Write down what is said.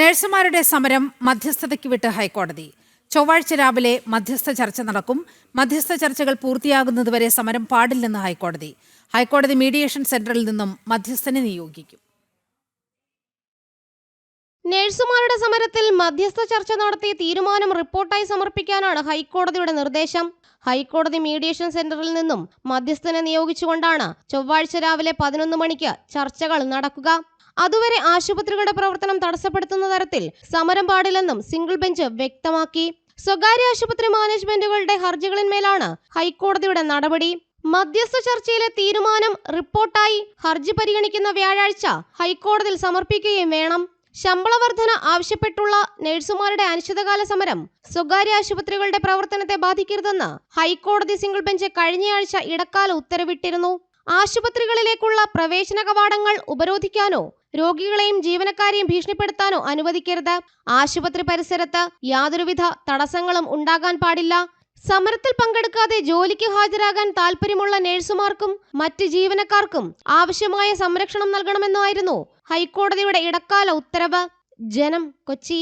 നഴ്സുമാരുടെ സമരം മധ്യസ്ഥതയ്ക്ക് വിട്ട് ഹൈക്കോടതി. ചൊവ്വാഴ്ച രാവിലെ മധ്യസ്ഥ ചർച്ച നടക്കും. മധ്യസ്ഥ ചർച്ചകൾ പൂർത്തിയാകുന്നതുവരെ സമരം പാടില്ലെന്ന് ഹൈക്കോടതി. ഹൈക്കോടതി മീഡിയേഷൻ സെന്ററിൽ നിന്നും മധ്യസ്ഥനെ നിയോഗിക്കും. നഴ്സുമാരുടെ സമരത്തിൽ മധ്യസ്ഥ ചർച്ച നടത്തി തീരുമാനം റിപ്പോർട്ടായി സമർപ്പിക്കാനാണ് ഹൈക്കോടതിയുടെ നിർദ്ദേശം. ഹൈക്കോടതി മീഡിയേഷൻ സെന്ററിൽ നിന്നും മധ്യസ്ഥനെ നിയോഗിച്ചുകൊണ്ടാണ് ചൊവ്വാഴ്ച രാവിലെ 11 മണിക്ക് ചർച്ചകൾ നടക്കുക. അതുവരെ ആശുപത്രികളുടെ പ്രവർത്തനം തടസ്സപ്പെടുത്തുന്ന തരത്തിൽ സമരം പാടില്ലെന്നും സിംഗിൾ ബെഞ്ച് വ്യക്തമാക്കി. സ്വകാര്യ ആശുപത്രി മാനേജ്മെന്റുകളുടെ ഹർജികളിന്മേലാണ് ഹൈക്കോടതിയുടെ നടപടി. മധ്യസ്ഥ ചർച്ചയിലെ തീരുമാനം റിപ്പോർട്ടായി ഹർജി പരിഗണിക്കുന്ന വ്യാഴാഴ്ച ഹൈക്കോടതിയിൽ സമർപ്പിക്കുകയും വേണം. ശമ്പള വർധന ആവശ്യപ്പെട്ടുള്ള നഴ്സുമാരുടെ അനിശ്ചിതകാല സമരം സ്വകാര്യ ആശുപത്രികളുടെ പ്രവർത്തനത്തെ ബാധിക്കരുതെന്ന് ഹൈക്കോടതി സിംഗിൾ ബെഞ്ച് കഴിഞ്ഞയാഴ്ച ഇടക്കാല ഉത്തരവിട്ടിരുന്നു. ആശുപത്രികളിലേക്കുള്ള പ്രവേശന കവാടങ്ങൾ ഉപരോധിക്കാനോ രോഗികളെയും ജീവനക്കാരെയും ഭീഷണിപ്പെടുത്താനോ അനുവദിക്കരുത്. ആശുപത്രി പരിസരത്ത് യാതൊരുവിധ തടസ്സങ്ങളും ഉണ്ടാകാൻ പാടില്ല. സമരത്തിൽ പങ്കെടുക്കാതെ ജോലിക്ക് ഹാജരാകാൻ താൽപ്പര്യമുള്ള നഴ്സുമാർക്കും മറ്റ് ജീവനക്കാർക്കും ആവശ്യമായ സംരക്ഷണം നൽകണമെന്നായിരുന്നു ഹൈക്കോടതിയുടെ ഇടക്കാല ഉത്തരവ്. ജനം, കൊച്ചി.